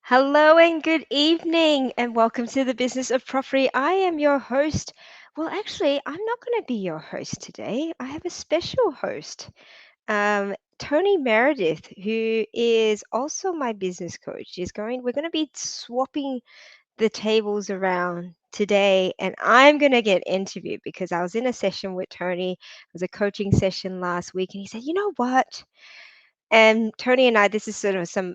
Hello and good evening, and welcome to the Business of Property. I am your host. Well, actually, I'm not going to be your host today. I have a special host, Tony Meredith, who is also my business coach. We're going to be swapping the tables around today, and I'm going to get interviewed because I was in a session with Tony. It was a coaching session last week, and he said, "You know what? And Tony and I, this is sort of some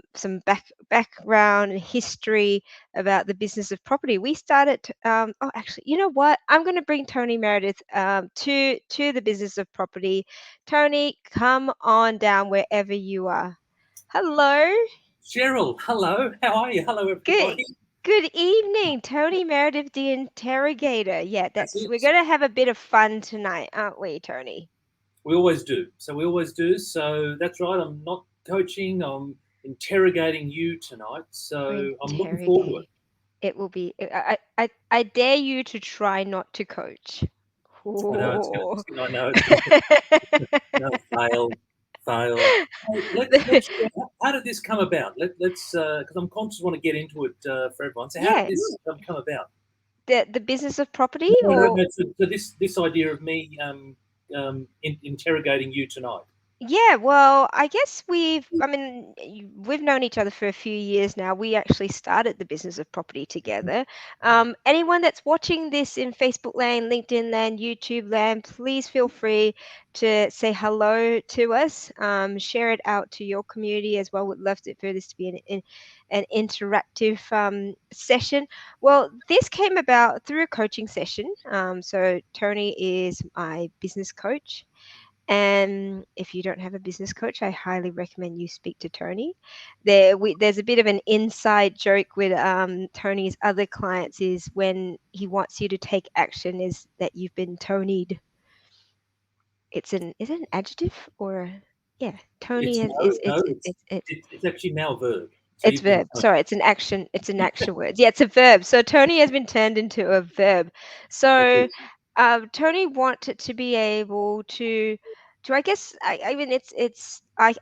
background and history about the business of property. We started. Oh, actually, you know what? I'm going to bring Tony Meredith to the business of property. Tony, come on down wherever you are. Hello. Cheryl, hello. How are you? Hello, Good. everybody. Good evening, Tony Meredith, the interrogator. Yeah, That's we're it. going to have a bit of fun tonight, aren't we, Tony? We always do. We always do. So that's right. I'm not coaching. I'm interrogating you tonight. We're So I'm looking forward to it. interrogating. It will be. I dare you to try not to coach. I know it's going Ooh. to. I know it's going to. No, fail, fail. Hey, let's. How did this come about? Let's because I'm conscious. Want to get into it for everyone. So how did Yeah, this come about? the business of property, or No. So this idea of me interrogating you tonight. yeah, well, I guess we've known each other for a few years now. We actually started the business of property together. Anyone that's watching this in Facebook land, LinkedIn land, YouTube land, please feel free to say hello to us. Share it out to your community as well. Would love for this to be an interactive session. Well, this came about through a coaching session. So Tony is my business coach. And if you don't have a business coach, I highly recommend you speak to Tony. There's a bit of an inside joke with Tony's other clients is when he wants you to take action is that you've been Tonyed. Is it an adjective or yeah, Tony It's is no, no. It's actually now a verb. So it's you've been. verb. Sorry, it's an action. It's an action word. Yeah, it's a verb. So Tony has been turned into a verb. That's So it. Tony wanted to be able to I guess I mean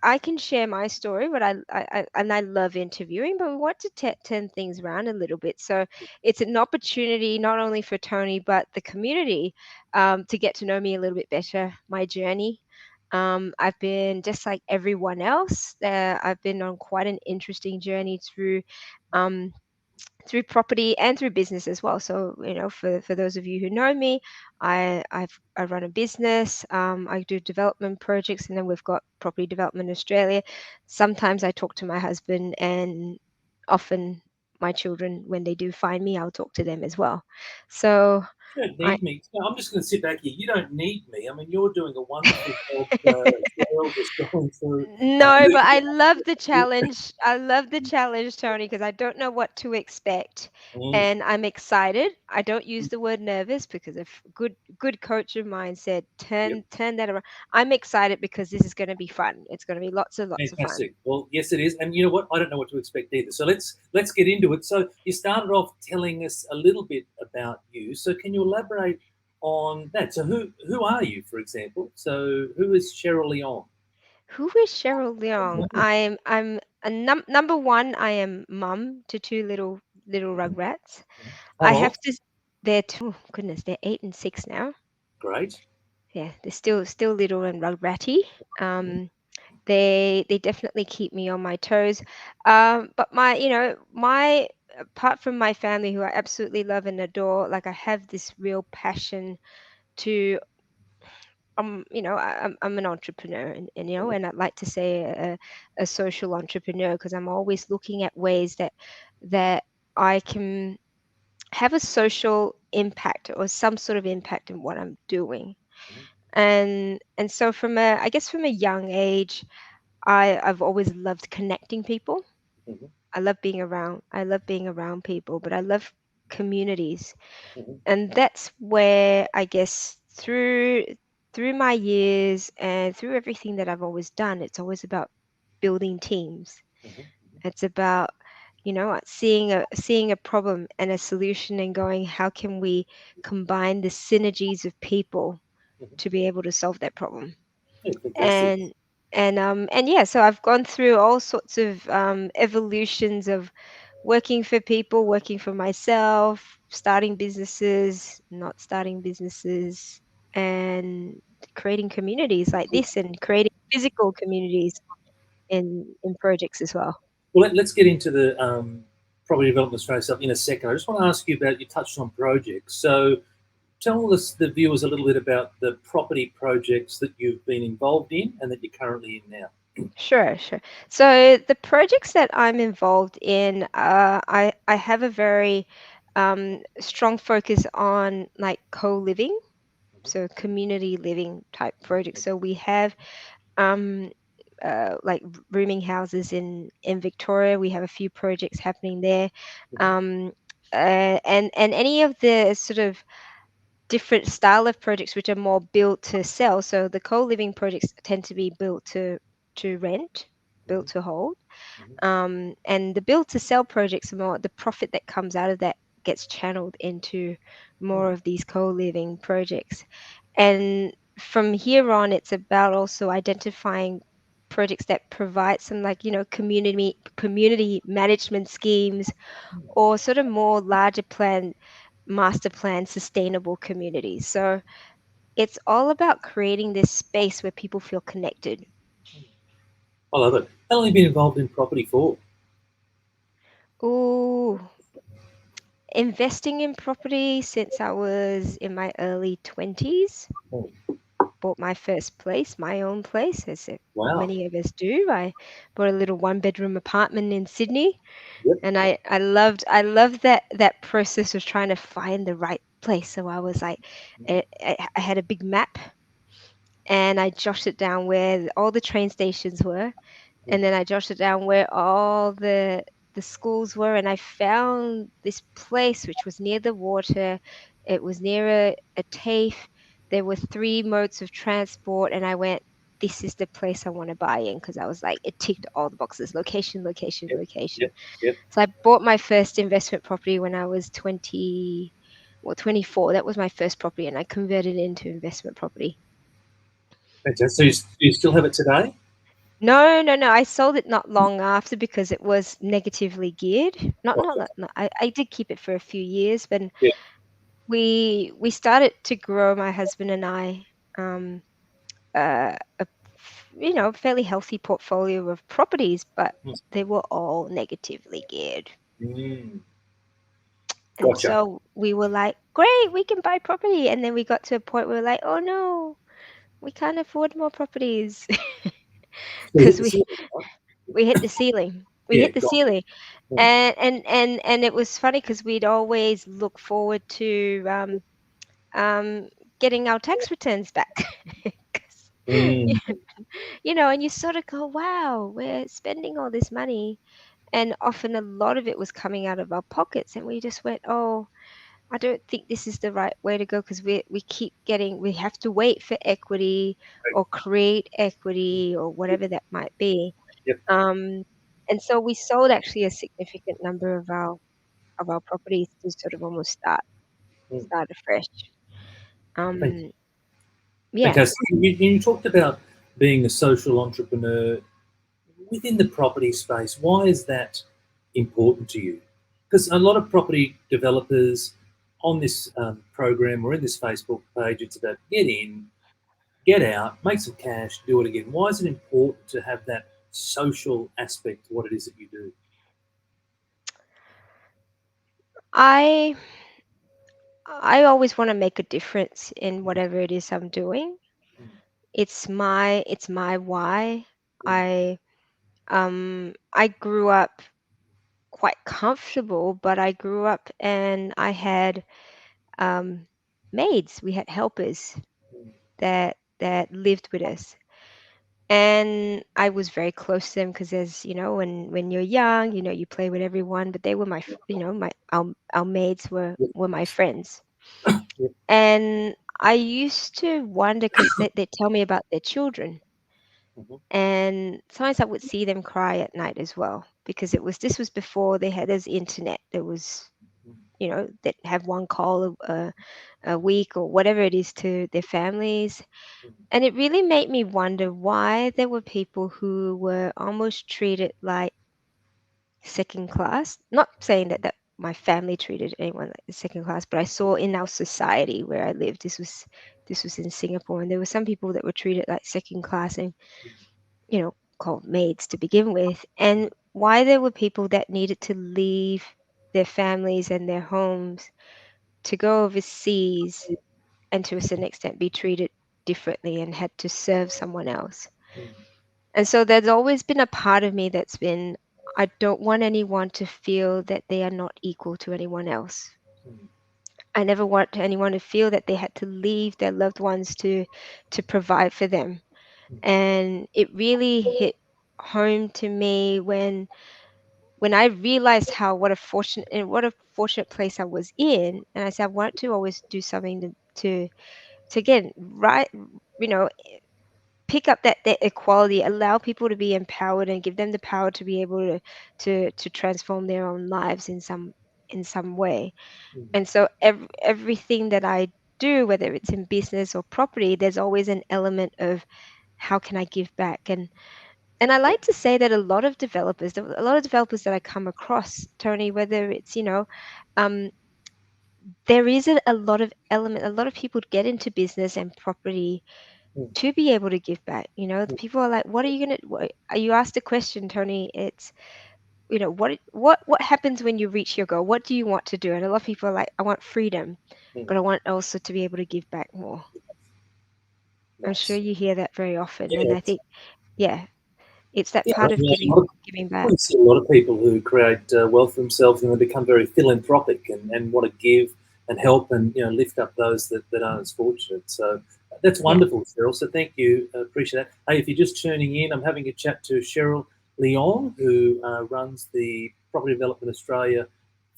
I can share my story, but I love interviewing, but we want to turn things around a little bit. So it's an opportunity not only for Tony but the community to get to know me a little bit better, my journey. I've been just like everyone else. I've been on quite an interesting journey um, through property and through business as well. So for those of you who know me, I run a business. I do development projects, and then we've got Property Development Australia. Sometimes I talk to my husband, and often my children, when they do find me, I'll talk to them as well. So You don't I need me. No, I'm just going to sit back here. You don't need me. I mean, you're doing a wonderful job. Cheryl, just going through. No, but I love the challenge. I love the challenge, Tony, because I don't know what to expect, Mm, and I'm excited. I don't use the word nervous because a good coach of mine said yep, turn that around. I'm excited because this is going to be fun. It's going to be lots and lots of fun. fantastic. Well, yes, it is. And you know what? I don't know what to expect either. So let's get into it. So you started off telling us a little bit about you. So can you elaborate on that? So who are you, for example? So who is Cheryl Leong? Who is Cheryl Leong? I'm a number one. I am mum to two little rugrats. I Oh, have to. They're two. Goodness, they're 8 and 6 now. great. Yeah, they're still little and rugratty. They definitely keep me on my toes. But my apart from my family, who I absolutely love and adore, like I have this real passion to I'm an entrepreneur, and I'd like to say a social entrepreneur because I'm always looking at ways that I can have a social impact or some sort of impact in what I'm doing. And so from a young age, I've always loved connecting people. Mhm, I love being around people, but I love communities. mhm, And that's where I guess through my years and through everything that I've always done, it's always about building teams. mhm, It's about seeing a problem and a solution and going, how can we combine the synergies of people mhm. to be able to solve that problem? Yeah, fantastic. And yeah, so I've gone through all sorts of evolutions of working for people, working for myself, starting businesses, not starting businesses, and creating communities like this and creating physical communities in projects as well. Well, let's get into the property development Australia stuff in a second. I just want to ask you about, you touched on projects. So tell us, the viewers, a little bit about the property projects that you've been involved in and that you're currently in now. Sure, sure. So the projects that I'm involved in, I have a very strong focus on like co-living, so community living type projects. So we have um, like rooming houses in Victoria. We have a few projects happening there, Mhm. um, and any of the sort of different style of projects which are more built to sell. So the co-living projects tend to be built to rent, built Mhm. to hold, Mhm. and the build to sell projects are more the profit that comes out of that gets channeled into more Mhm. of these co-living projects. And from here on, it's about also identifying projects that provide some like community management schemes or sort of more larger plan master plan sustainable communities. So it's all about creating this space where people feel connected. I love it. How long have you been involved in property for? Ooh, investing in property since I was in my early 20s. Oh, Bought my first place, my own place, as wow. many of us do. I bought a little one-bedroom apartment in Sydney, Yep. and I loved that process of trying to find the right place. So I was like, I had a big map, and I jotted down where all the train stations were, and then I jotted down where all the schools were, and I found this place which was near the water. It was near a TAFE. There were three modes of transport, and I went, this is the place I want to buy in because I was like, it ticked all the boxes: location, location, Yep. location. Yep. Yep. So I bought my first investment property when I was 24. That was my first property, and I converted it into investment property. Fantastic. So you still have it today? No, no, no. I sold it not long after because it was negatively geared. Not Gotcha. that. No, I did keep it for a few years, but Yeah. we started to grow, my husband and I, a fairly healthy portfolio of properties, but they were all negatively geared. Mm. And Gotcha. so we were like, great, we can buy property. And then we got to a point where we're like, oh no, we can't afford more properties So you hit because the we ceiling, right? we hit the ceiling. We Yeah. hit the Gotcha. ceiling. Mm. And it was funny because we'd always look forward to um, getting our tax returns back. 'Cause, Mm. and you sort of go, wow, we're spending all this money. And often a lot of it was coming out of our pockets. And we just went, oh, I don't think this is the right way to go because we have to wait for equity or create equity or whatever that might be. Yep. Um, and so we sold actually a significant number of our properties to sort of almost Mm. start afresh. Um, yeah, Fantastic. You talked about being a social entrepreneur within the property space. Why is that important to you? Because a lot of property developers on this program or in this Facebook page, it's about get in, get out, make some cash, do it again. Why is it important to have that social aspect to what it is that you do? I I always want to make a difference in whatever it is I'm doing. Mm, It's my why. mm, I grew up quite comfortable, but I grew up and I had um, maids. We had helpers mm, that lived with us, and I was very close to them because, as you know, when you're young, you play with everyone. But they were my our maids yep, were my friends, yep, and I used to wonder because they tell me about their children, mhm, and sometimes I would see them cry at night as well because this was before they had this internet. There was mm, that have one call a week or whatever it is to their families. mm, And it really made me wonder why there were people who were almost treated like second class. Not saying that my family treated anyone like second class, but I saw in our society where I lived, this was in Singapore, and there were some people that were treated like second class and called maids to begin with, and why there were people that needed to leave their families and their homes to go overseas and to a certain extent be treated differently and had to serve someone else. Mm, And so there's always been a part of me that's been, I don't want anyone to feel that they are not equal to anyone else. mm, I never want anyone to feel that they had to leave their loved ones to provide for them. mm, And it really hit home to me when I realized how what a fortunate place I was in, and I said I want to always do something to again right you know pick up that equality, allow people to be empowered and give them the power to be able to transform their own lives in some way. mm, And so everything that I do, whether it's in business or property, there's always an element of how can I give back. And I yeah, like to say that a lot of developers that I come across, Tony, whether it's um, there is a lot of people get into business and property mm, to be able to give back. The mm, people are like, what are you gonna? You asked the question, Tony. It's what happens when you reach your goal? What do you want to do? And a lot of people are like, I want freedom, mm. but I want also to be able to give back more. I'm sure Nice. you hear that very often, and Yeah, I think, yeah, it's that yeah. part of A lot giving We back. see a lot of people who create wealth for themselves and they become very philanthropic and want to give and help and lift up those that aren't as fortunate. So that's Yeah. wonderful, Cheryl. So thank you. Appreciate that. Hey, if you're just tuning in, I'm having a chat to Cheryl Leong, who runs the Property Development Australia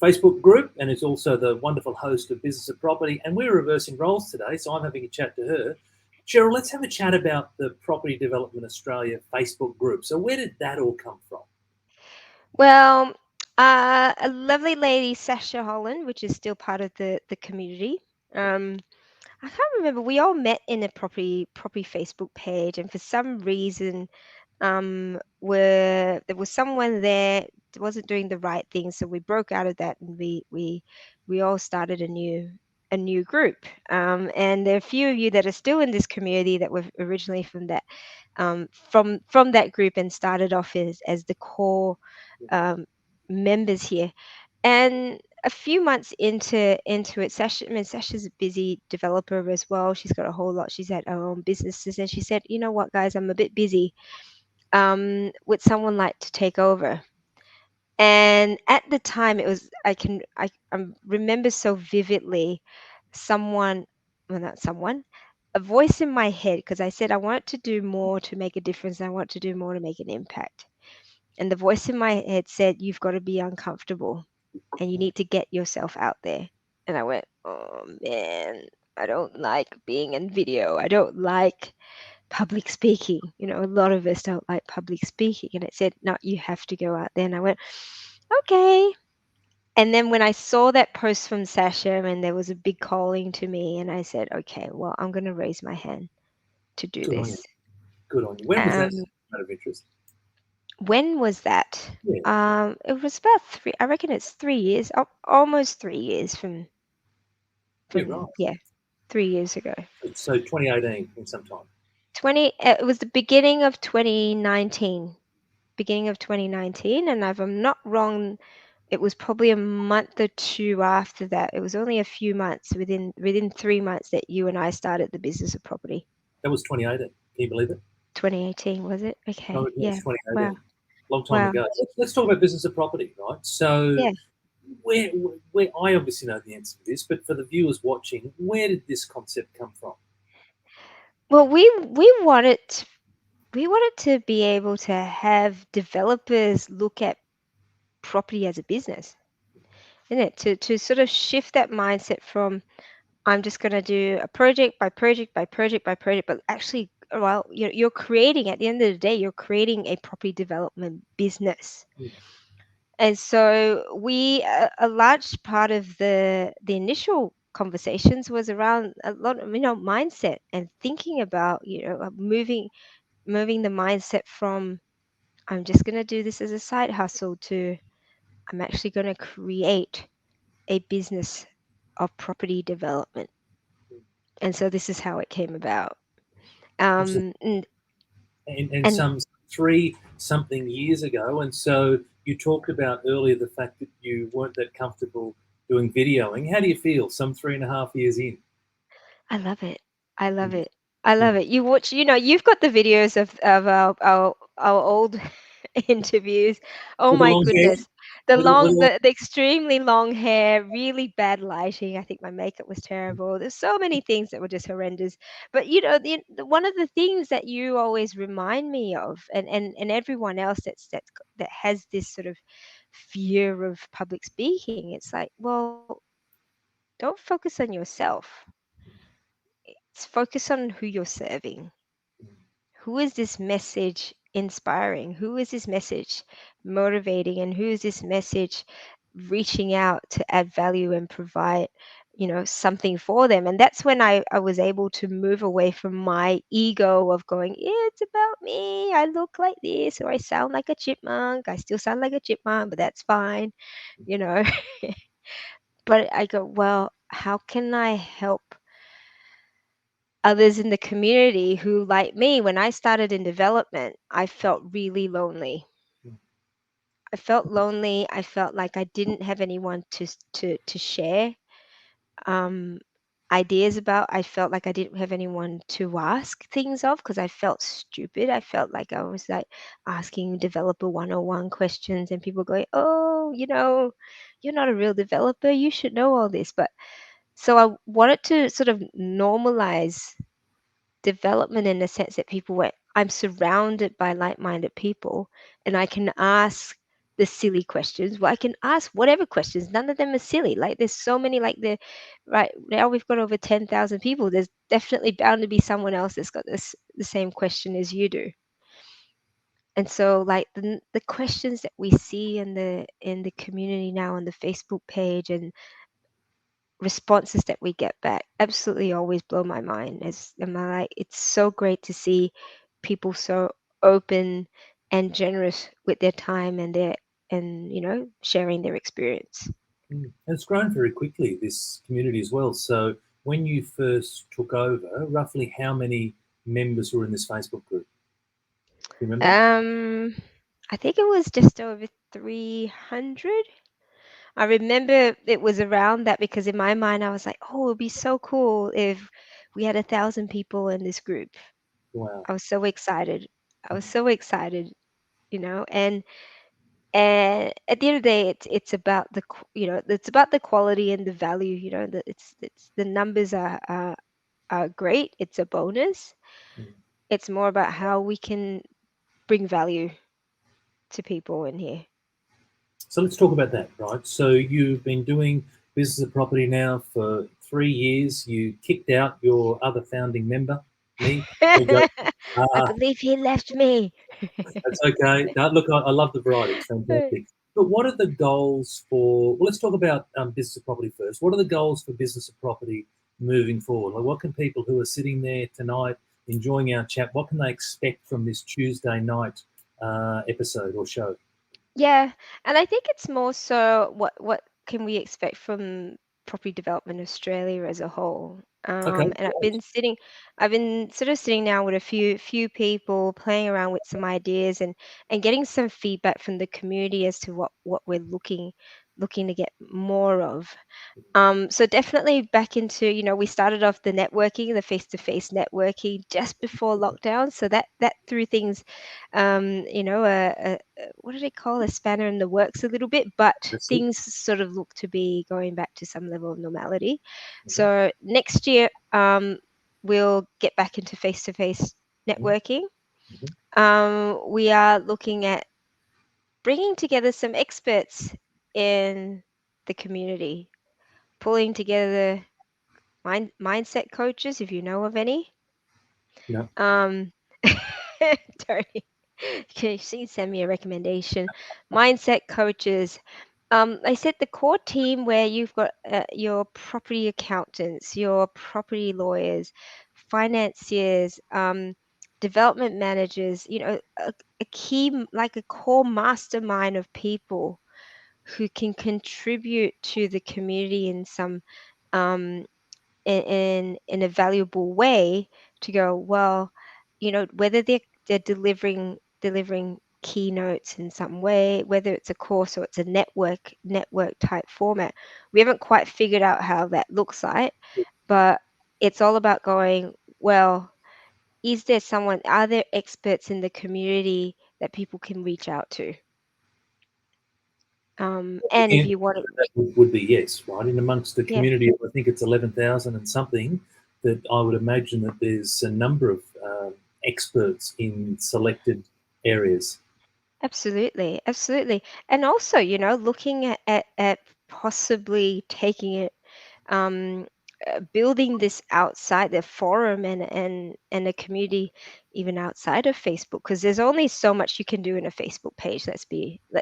Facebook group and is also the wonderful host of Business of Property. And we're reversing roles today, so I'm having a chat to her. Cheryl, let's have a chat about the Property Development Australia Facebook group. So where did that all come from? Well, a lovely lady, Sasha Holland, which is still part of the community. Um, I can't remember. We all met in a property Facebook page, and for some reason, where there was someone there that wasn't doing the right thing, so we broke out of that, and we all started a new group. And there are a few of you that are still in this community that were originally from that group and started off as the core um, members here. And a few months into it, Sasha, I mean, Sasha's a busy developer as well. She's got a whole lot. She's had her own businesses, and she said, "You know what, guys, I'm a bit busy. Would someone like to take over?" And at the time, it was I remember so vividly, someone, well, not someone, a voice in my head, because I said I want to do more to make a difference. I want to do more to make an impact. And the voice in my head said, "You've got to be uncomfortable and you need to get yourself out there." And I went, "Oh man, I don't like being in video. I don't like public speaking. A lot of us don't like public speaking." And it said, "No, you have to go out there." And I went, "Okay." And then when I saw that post from Sasha and there was a big calling to me, and I said, "Okay, well, I'm going to raise my hand to do Good on you. this." Good on you. When was that Um, out of interest? when was that? Yeah, It was about I reckon it's 3 years, almost 3 years yeah, from right. yeah, 3 years ago. So 2018 in some time. It was the beginning of 2019, and if I'm not wrong, it was probably a month or two after that. It was only a few months, within 3 months, that you and I started the business of property. That was 2018. Can you believe it? 2018, was it? No, Okay, it was yeah. Wow, 2018. Long time wow, ago. Let's talk about business of property, right? So yeah. where, where I obviously know the answer to this, but for the viewers watching, where did this concept come from? Well, we wanted to be able to have developers look at property as a business, isn't it? To sort of shift that mindset from, I'm just going to do a project by project by project by project, but actually, well, you're creating, at the end of the day, you're creating a property development business. Mm, And so a large part of the initial conversations was around a lot of mindset and thinking about moving the mindset from, I'm just going to do this as a side hustle, to I'm actually going to create a business of property development. And so this is how it came about. Absolutely. Um, and, And and some three something years ago. And so you talked about earlier the fact that you weren't that comfortable doing videoing. How do you feel some 3.5 years in? I love it. I love Mm. it. I Mm. love it. You watch, you've got the videos of our old interviews. Oh With the my long hair? goodness. The With long the long, the extremely long hair, really bad lighting. I think my makeup was terrible. There's so many things that were just horrendous. But one of the things that you always remind me of, and everyone else that has this sort of fear of public speaking, it's like, well, don't focus on yourself. It's focus on who you're serving. Who is this message inspiring? Who is this message motivating? And who is this message reaching out to add value and provide, something for them? And that's when I was able to move away from my ego of going, "Yeah, it's about me. I look like this or I sound like a chipmunk. I still sound like a chipmunk, but that's fine, you know. But I go, well, how can I help others in the community who, like me, when I started in development, I felt really lonely. I felt lonely. I felt like I didn't have anyone to share um, ideas about. I felt like I didn't have anyone to ask things of because I felt stupid. I felt like I was like asking developer 101 questions and people going, "Oh, you're not a real developer. You should know all this." But so I wanted to sort of normalize development in the sense that people went, I'm surrounded by like-minded people and I can ask the silly questions. Well, I can ask whatever questions. None of them are silly. Like there's so many like the right now we've got over 10,000 people. There's definitely bound to be someone else that's got this the same question as you do. And so like the questions that we see in the community now on the Facebook page and responses that we get back absolutely always blow my mind. Am I like it's so great to see people so open and generous with their time and sharing their experience. mm. And it's grown very quickly, this community as well. So when you first took over, roughly how many members were in this Facebook group? Do you remember? um I think it was just over 300. I remember it was around that because in my mind I was like, oh, it would be so cool if we had 1,000 people in this group. Wow. I was so excited. I was so excited, and at the end of the day it's about it's about the quality and the value, that it's the numbers are great, it's a bonus. Mm. It's more about how we can bring value to people in here. So let's talk about that, right? So you've been doing business of property now for 3 years. You kicked out your other founding member, me. There you go. I Uh, believe he left me. that's okay. No, look, I love the variety. It's fantastic. But what are the goals for? Well, let's talk about business of property first. What are the goals for business of property moving forward? Like, what can people who are sitting there tonight enjoying our chat? What can they expect from this Tuesday night episode or show? Yeah, and I think it's more so what can we expect from property development Australia as a whole. Okay, And great. I've been sort of sitting now with a few people, playing around with some ideas and getting some feedback from the community as to what we're looking to get more of. So definitely back into, we started off the networking, the face-to-face networking just before lockdown. So that threw things, what do they call a spanner in the works a little bit, but That's it. things sort of look to be going back to some level of normality. Mhm, So next year, we'll get back into face-to-face mhm, networking. mhm. We are looking at bringing together some experts in the community, pulling together mindset coaches, if you know of any. No, Um, Tony, can you send me a recommendation? Mindset coaches. I said the core team where you've got your property accountants, your property lawyers, financiers, development managers. A key, like a core mastermind of people who can contribute to the community in some um, in a valuable way to go, well, whether they're delivering keynotes in some way, whether it's a course or it's a network type format. We haven't quite figured out how that looks like, but it's all about going, well, are there experts in the community that people can reach out to? And The if answer you want to, to that would be yes, right? In amongst the yeah, community of, I think it's 11,000 and something, that I would imagine that there's a number of experts in selected areas. absolutely, absolutely. And also, looking at possibly taking it, um, building this outside the forum and a community even outside of Facebook, because there's only so much you can do in a Facebook page. Let's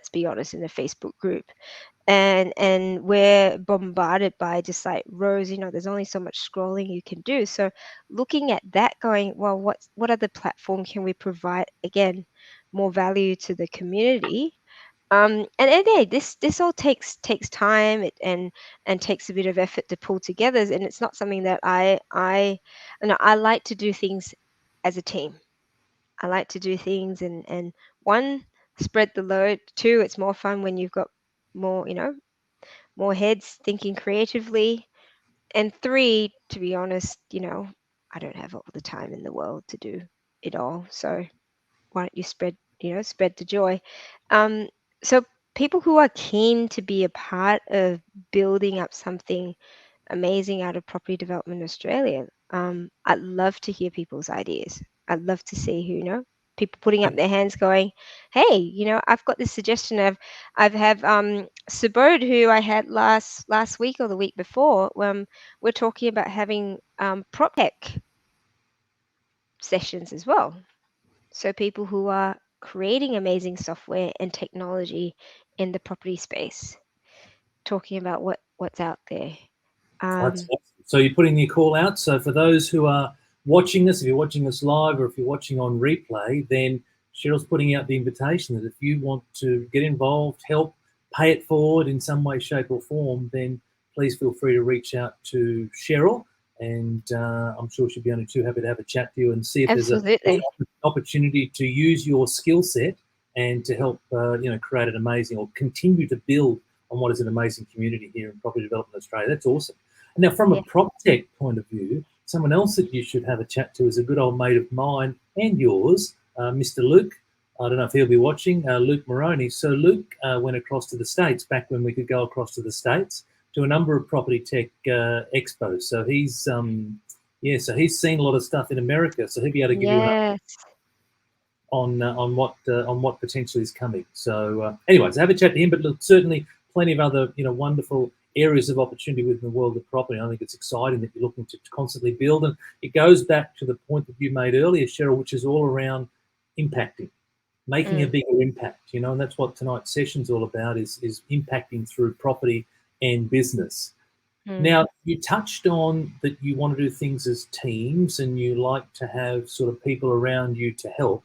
be honest, in a Facebook group. And we're bombarded by just like rows, there's only so much scrolling you can do. So looking at that, going, well, what other platform can we provide, again, more value to the community? And hey, this all takes time, and takes a bit of effort to pull together, and it's not something that I like to do things as a team. I like to do things, and one, spread the load. Two, it's more fun when you've got more, more heads thinking creatively. And three, to be honest, I don't have all the time in the world to do it all. So why don't you spread the joy? Um, so people who are keen to be a part of building up something amazing out of Property Development Australia, I'd love to hear people's ideas. I'd love to see who, people putting up their hands going, hey, I've got this suggestion. I've have Subodh, who I had last week or the week before. We're talking about having prop tech sessions as well. So people who are creating amazing software and technology in the property space, talking about what's out there. That's Um, awesome. So you're putting your call out. So for those who are watching us, if you're watching us live or if you're watching on replay, then Cheryl's putting out the invitation that if you want to get involved, help, pay it forward in some way, shape, or form, then please feel free to reach out to Cheryl, and I'm sure she'll be only too happy to have a chat to you and see if there's Absolutely. an opportunity to use your skill set and to help create an amazing or continue to build on what is an amazing community here in Property Development Australia. That's awesome. Now, from a Yeah. prop tech point of view, someone else that you should have a chat to is a good old mate of mine and yours, Mr. Luke. I don't know if he'll be watching, Luke Moroney. So Luke went across to the States back when we could go across to the States to a number of property tech expos. So he's seen a lot of stuff in America. So he'll be able to give you an Yes. on what potentially is coming. So, anyways, have a chat to him. But look, certainly plenty of other wonderful areas of opportunity within the world of property. I think it's exciting that you're looking to constantly build, and it goes back to the point that you made earlier, Cheryl, which is all around impacting, making a Mm, bigger impact. And that's what tonight's session's all about: is impacting through property and business. mm. Now, you touched on that you want to do things as teams and you like to have sort of people around you to help.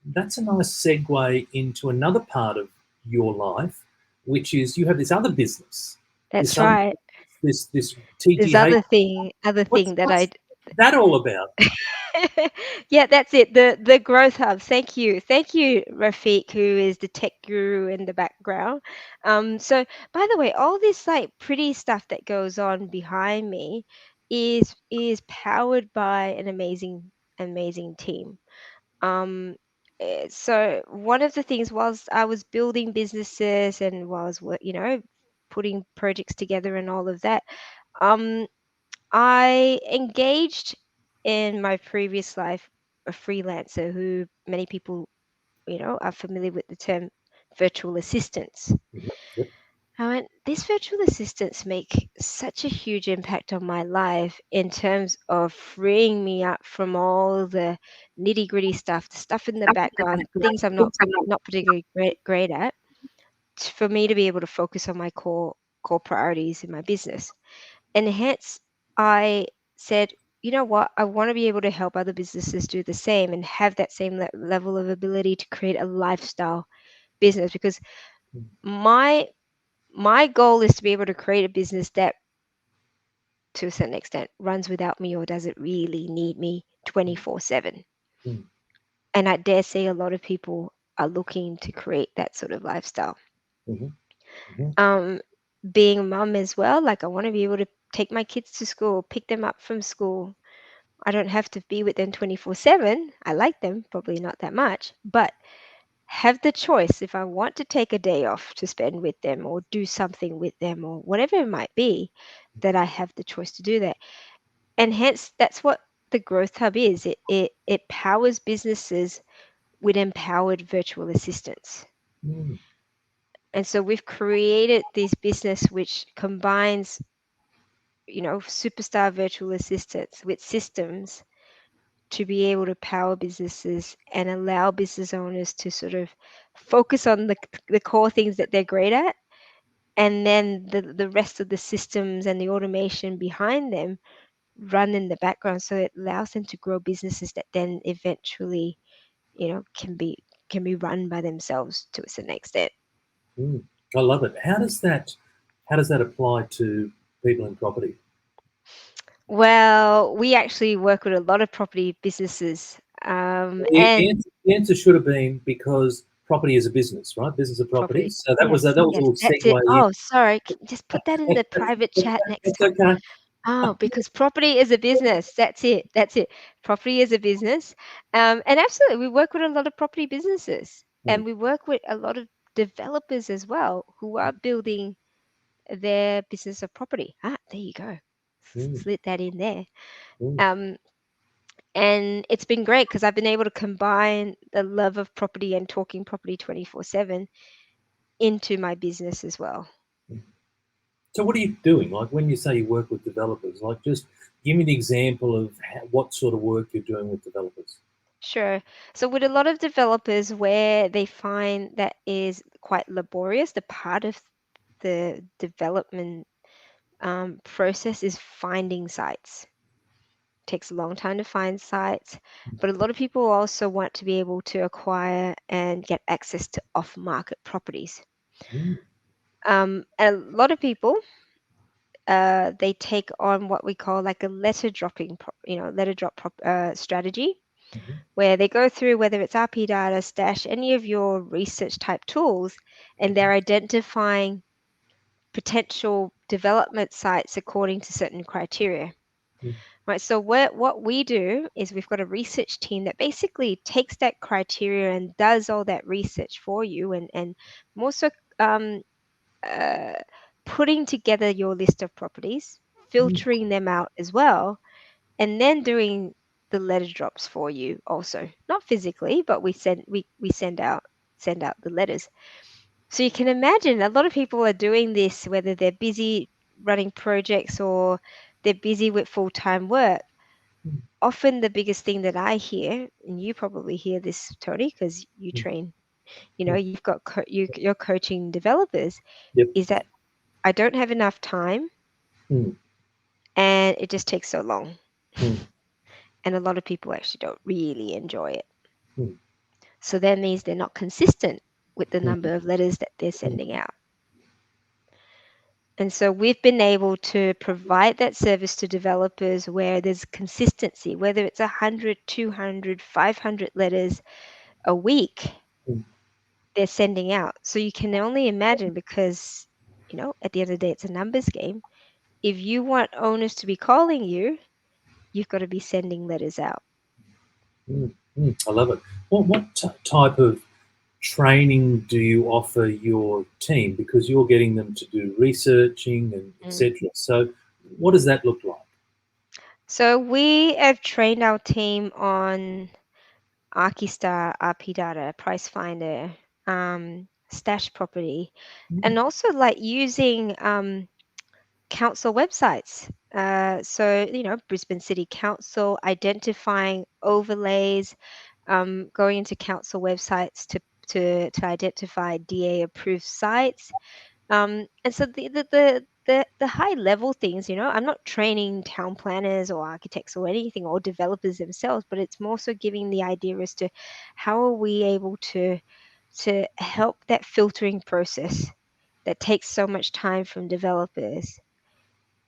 That's a nice segue into another part of your life, which is you have this other business, That's this other right. this There's TGH. other What's thing that what's that all about? yeah, that's it. The growth hub. Thank you, Rafiq, who is the tech guru in the background. So by the way, all this like pretty stuff that goes on behind me is powered by an amazing team. Um, so one of the things, whilst I was building businesses and putting projects together and all of that, um, I engaged in my previous life a freelancer who many people, are familiar with the term virtual assistants. Yep. I went, these virtual assistants make such a huge impact on my life in terms of freeing me up from all the nitty gritty stuff, the stuff in the background, things I'm not particularly great at, for me to be able to focus on my core priorities in my business. And hence, I said, you know what? I want to be able to help other businesses do the same and have that same level of ability to create a lifestyle business, because my My goal is to be able to create a business that, to a certain extent, runs without me or does it really need me 24/7. Mm, And I dare say a lot of people are looking to create that sort of lifestyle. mhm, mhm, Um, Being a mum as well, like I want to be able to take my kids to school, pick them up from school. I don't have to be with them 24/7. I like them, probably not that much, but have the choice if I want to take a day off to spend with them or do something with them or whatever it might be, that I have the choice to do that. And hence, that's what the Growth Hub is. It powers businesses with empowered virtual assistants. mm, And so we've created this business which combines, superstar virtual assistants with systems to be able to power businesses and allow business owners to sort of focus on the core things that they're great at, and then the rest of the systems and the automation behind them run in the background, so it allows them to grow businesses that then eventually, can be run by themselves to a certain extent. mm. I love it. How does that apply to people in property? Well, we actually work with a lot of property businesses, The, the, and answer, the answer should have been because property is a business, right? Business of property. property. So that was a, Yes, that was a yes, little that's it. segue in. Oh, sorry. Just put that in the private chat next That's time. okay. Oh, because property is a business. That's it. That's it. Property is a business. And absolutely, we work with a lot of property businesses, Mm, and we work with a lot of developers as well who are building their business of property. Ah, there you go. mm, Slid that in there. mm, Um, and it's been great because I've been able to combine the love of property and talking property 24/7 into my business as well. mm. So what are you doing? Like when you say you work with developers, like just give me an example of what sort of work you're doing with developers. Sure. So with a lot of developers where they find that is quite laborious, the part of the development process is finding sites. Takes a long time to find sites, but a lot of people also want to be able to acquire and get access to off-market properties. Mm, And a lot of people, they take on what we call like a letter dropping, letter drop strategy, mhm, where they go through whether it's RP data, Stash, any of your research type tools, and they're identifying potential development sites according to certain criteria. mm, Right. So what we do is we've got a research team that basically takes that criteria and does all that research for you, and more so, um, uh, putting together your list of properties, mm, filtering them out as well, and then doing the letter drops for you also. Not physically, but we send out the letters. So you can imagine a lot of people are doing this whether they're busy running projects or they're busy with full-time work. mm, Often the biggest thing that I hear, and you probably hear this, Tony, because you mm, train, mm. you've got you're coaching developers, Yep. is that I don't have enough time Mm, and it just takes so long. mm, And a lot of people actually don't really enjoy it. mm, So that means they're not consistent with the mm, number of letters that they're mm, sending out. And so we've been able to provide that service to developers where there's consistency, whether it's 100, 200, 500 letters a week mm, they're sending out. So you can only imagine because, at the end of the day, it's a numbers game. If you want owners to be calling you, you've got to be sending letters out. I love it. What type of training do you offer your team? Because you're getting them to do researching and Mm. etc. So, what does that look like? So we have trained our team on Archistar, RP Data, Price Finder, Stash Property, Mm, and also like using council websites. So, Brisbane City Council, identifying overlays, going into council websites to identify DA approved sites. And so the high level things, I'm not training town planners or architects or anything or developers themselves, but it's more so giving the idea as to how are we able to help that filtering process that takes so much time from developers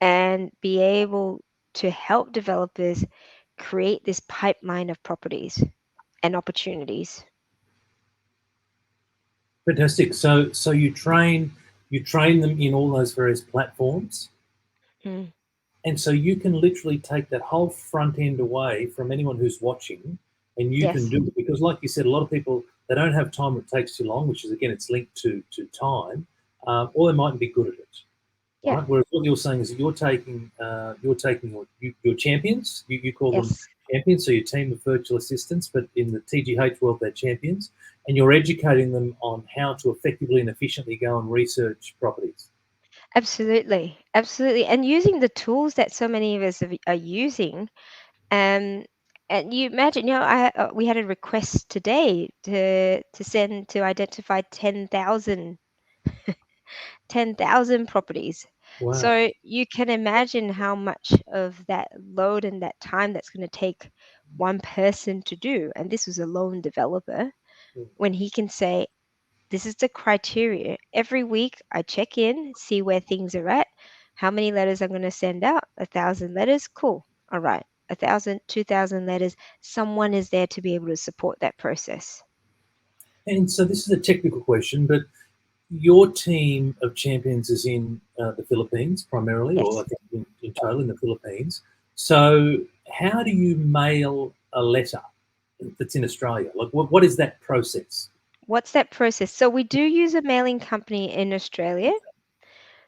and be able to help developers create this pipeline of properties and opportunities. Fantastic. So you train them in all those various platforms, Mm, and so you can literally take that whole front end away from anyone who's watching, and you can yes. do it because, like you said, a lot of people they don't have time. It takes too long, which is again it's linked to time, or they mightn't be good at it. Yeah. Right? Whereas what you're saying is that you're taking your champions. You call them Yes. champions, so your team of virtual assistants, but in the TGH world, they're champions, and you're educating them on how to effectively and efficiently go and research properties. Absolutely. Absolutely. And using the tools that so many of us are using. Um, and you imagine, we had a request today to send to identify 10,000 properties. Wow. So you can imagine how much of that load and that time that's going to take one person to do. And this was a lone developer when he can say, this is the criteria. Every week I check in, see where things are at, how many letters I'm going to send out. 1,000 letters, cool. All right. 1,000, 2,000 letters. Someone is there to be able to support that process. And so this is a technical question, but your team of champions is in the Philippines primarily, or I Yes. think in total in the Philippines. So how do you mail a letter that's in Australia? Like, what is that process? What's that process? So we do use a mailing company in Australia.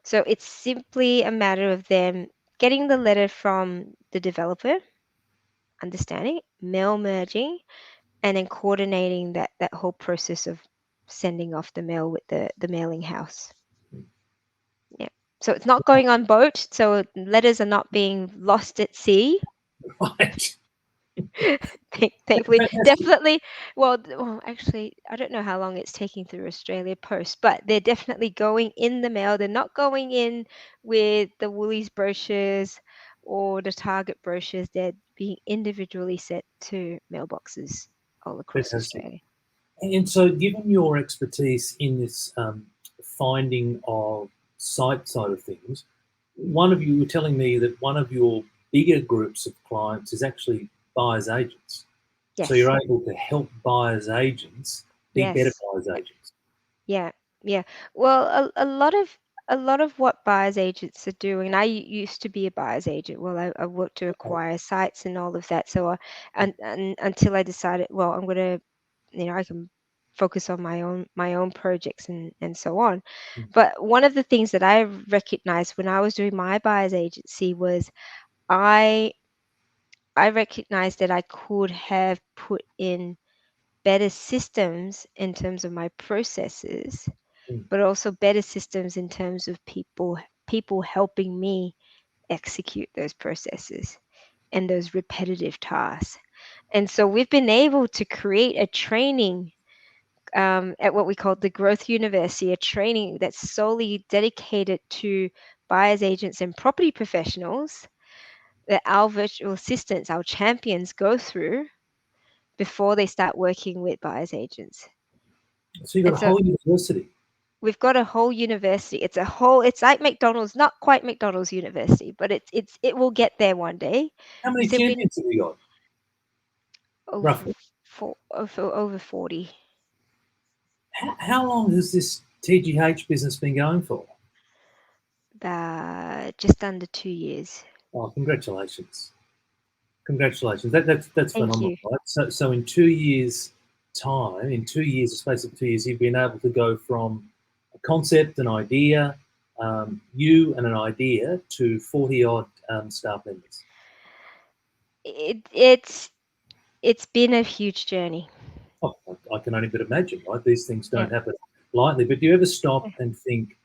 So it's simply a matter of them getting the letter from the developer, understanding, mail merging, and then coordinating that whole process of sending off the mail with the mailing house. Yeah. So it's not going on boat, so letters are not being lost at sea. Right. Thankfully, Fantastic. definitely. Well, actually, I don't know how long it's taking through Australia Post, but they're definitely going in the mail. They're not going in with the Woolies brochures or the Target brochures. They're being individually sent to mailboxes all across Fantastic. Australia. And so, given your expertise in this finding of side of things, one of you were telling me that one of your bigger groups of clients is actually buyers agents. So Yes. you're able to help buyers agents be better Yes. buyers agents. Yeah, yeah. Well, a lot of what buyers agents are doing, and used to be a buyer's agent. Well, I worked to Okay. acquire sites and all of that. So, and until I decided, well, I'm gonna, I can focus on my own projects and so on. Mm, But one of the things that I recognized when I was doing my buyer's agency was I I recognized that I could have put in better systems in terms of my processes, mm. but also better systems in terms of people helping me execute those processes and those repetitive tasks. And so we've been able to create a training at what we call the Growth University, a training that's solely dedicated to buyers agents and property professionals that our virtual assistants, our champions, go through before they start working with buyers agents. So you've And got a so whole university. we've got a whole university. It's like McDonald's, not quite McDonald's University, but it will get there one day. How many Simply champions have you got, over roughly? over 40. How long has this TGH business been going for? Just under 2 years. Oh, congratulations. Congratulations. That's Thank phenomenal, you. right? So in 2 years' time, in 2 years, a space of 2 years, you've been able to go from a concept, an idea, you and an idea to 40 odd staff members. It, it's it's been a huge journey. Oh, I can only but imagine, right? These things Yeah. don't happen lightly. But do you ever stop and think,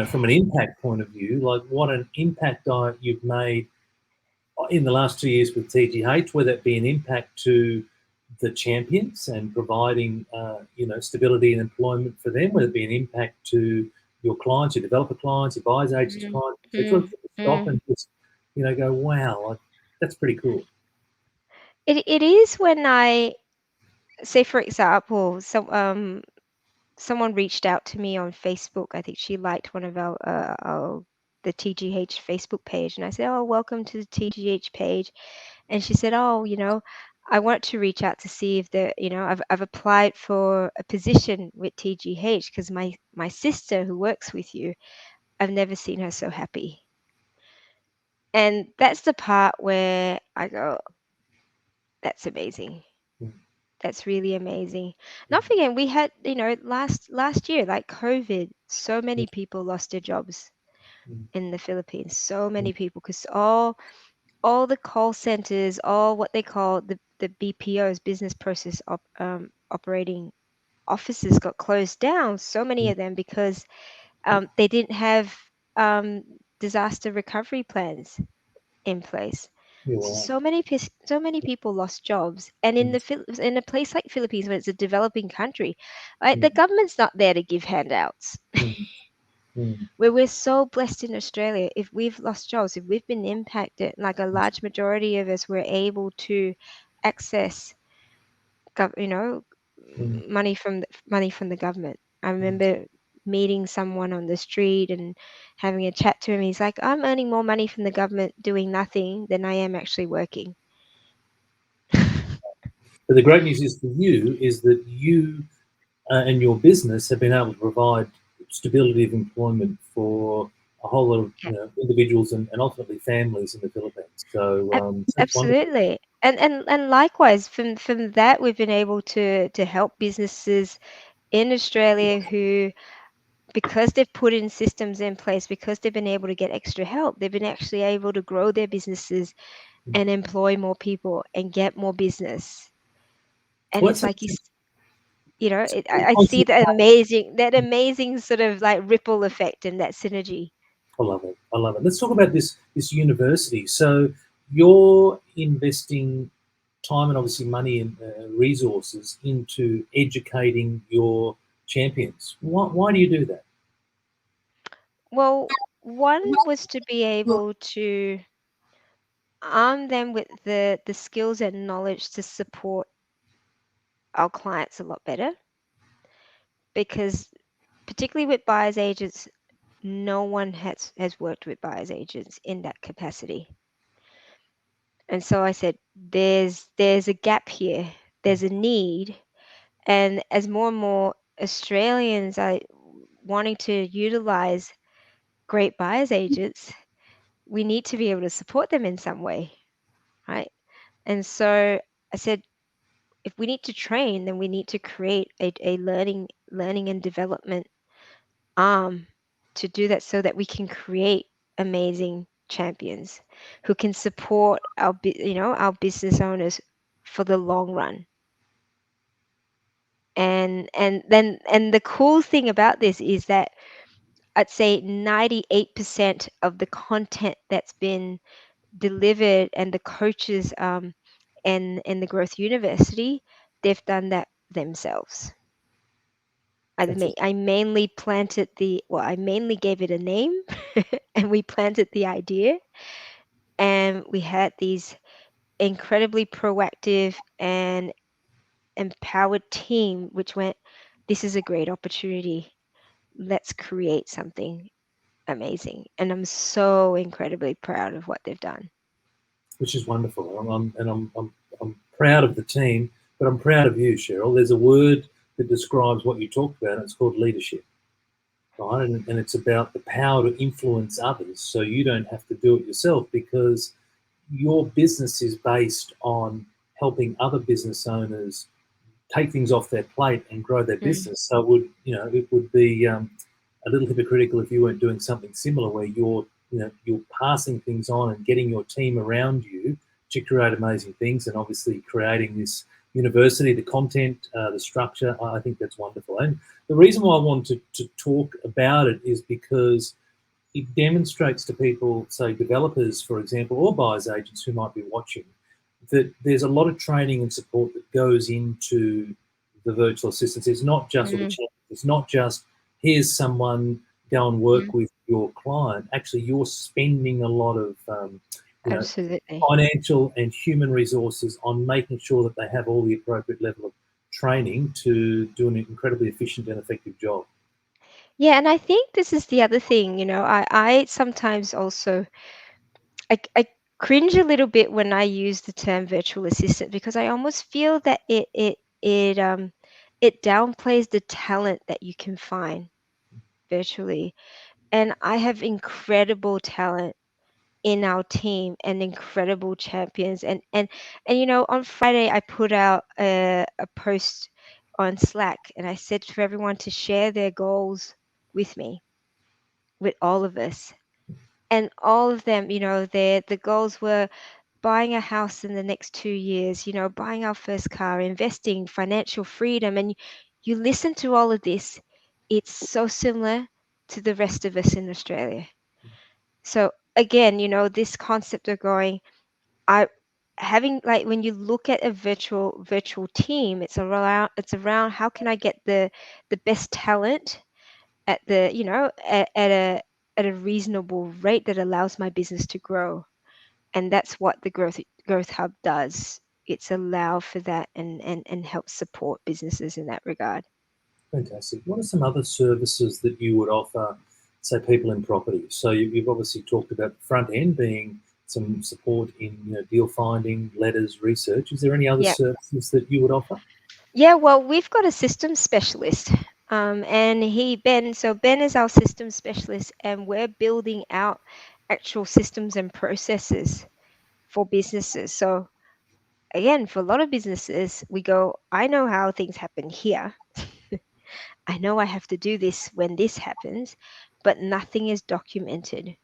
from an impact point of view, like what an impact you've made in the last 2 years with TGH, whether it be an impact to the champions and providing, stability and employment for them, whether it be an impact to your clients, your developer clients, your buyers agents Mm, clients, etc. mm, Stop mm. and just, go, wow, like, that's pretty cool. It is when I say, for example, so someone reached out to me on Facebook. I think she liked one of our the TGH Facebook page, and I said, "Oh, welcome to the TGH page." And she said, "Oh, I want to reach out to see if I've applied for a position with TGH because my sister who works with you, I've never seen her so happy." And that's the part where I go, "That's amazing. mm, That's really amazing." mm, Not forgetting we had, last year, like COVID, so mm, many people lost their jobs mm, in the Philippines. So mm. many people, because all the call centers, all what they call the BPOs, business process operating offices, got closed down. So many Mm. of them because they didn't have um, disaster recovery plans in place. Yeah, wow. So many people lost jobs, and in Mm, in a place like Philippines, when it's a developing country, right, mm, the government's not there to give handouts. mm, mm, Where we're so blessed in Australia, if we've lost jobs, if we've been impacted, like a large majority of us were able to access, gov- you know, mm, money from the government. I mm. remember meeting someone on the street and having a chat to him. He's like, "I'm earning more money from the government doing nothing than I am actually working." But the great news is for you is that you and your business have been able to provide stability of employment for a whole lot of individuals and ultimately families in the Philippines. So Ab- that's wonderful. Absolutely. And likewise, from that, we've been able to help businesses in Australia who, because they've put in systems in place, because they've been able to get extra help, they've been actually able to grow their businesses and employ more people and get more business. And What's it's the like I see concept? that amazing sort of like ripple effect and that synergy. I love it. I love it. Let's talk about this university. So you're investing time and obviously money and resources into educating your champions. Why do you do that? Well, one was to be able to arm them with the skills and knowledge to support our clients a lot better, because particularly with buyers agents, no one has worked with buyers agents in that capacity. And so I said, there's a gap here, there's a need, and as more and more Australians are wanting to utilize great buyers agents, we need to be able to support them in some way, right? And so I said, if we need to train, then we need to create a learning and development arm to do that, so that we can create amazing champions who can support our business owners for the long run. And the cool thing about this is that I'd say 98% of the content that's been delivered, and the coaches and the Growth University, they've done that themselves. That's it. I mainly I mainly gave it a name and we planted the idea, and we had these incredibly proactive and empowered team which went, "This is a great opportunity. Let's create something amazing." And I'm so incredibly proud of what they've done. Which is wonderful. I'm proud of the team, but I'm proud of you, Cheryl. There's a word that describes what you talked about, and it's called leadership, right? And it's about the power to influence others so you don't have to do it yourself, because your business is based on helping other business owners take things off their plate and grow their Mm, business. So it would be a little hypocritical if you weren't doing something similar, where you're passing things on and getting your team around you to create amazing things, and obviously creating this university, the content, the structure. I think that's wonderful. And the reason why I wanted to talk about it is because it demonstrates to people, say developers, for example, or buyers agents who might be watching, that there's a lot of training and support that goes into the virtual assistants. It's not just, or the mm, chat, it's not just here's someone, go and work mm. with your client. Actually, you're spending a lot of you know Absolutely. financial and human resources on making sure that they have all the appropriate level of training to do an incredibly efficient and effective job. Yeah, and I think this is the other thing, I sometimes also I cringe a little bit when I use the term virtual assistant because I almost feel that it downplays the talent that you can find virtually. And I have incredible talent in our team and incredible champions. And on Friday I put out a post on Slack and I said for everyone to share their goals with me, with all of us. And all of them, the goals were buying a house in the next 2 years, buying our first car, investing, financial freedom. And you listen to all of this, it's so similar to the rest of us in Australia. So again, this concept of going, I having like when you look at a virtual team, it's around how can I get the best talent at the at a reasonable rate that allows my business to grow. And that's what the growth hub does. It's allow for that and help support businesses in that regard. Fantastic. What are some other services that you would offer, say, people in property? So you've obviously talked about the front end being some support in deal finding, letters, research. Is there any other Yeah. services that you would offer? Yeah, well, we've got a systems specialist. And Ben is our systems specialist, and we're building out actual systems and processes for businesses. So again, for a lot of businesses, we go, I know how things happen here. I know I have to do this when this happens, but nothing is documented.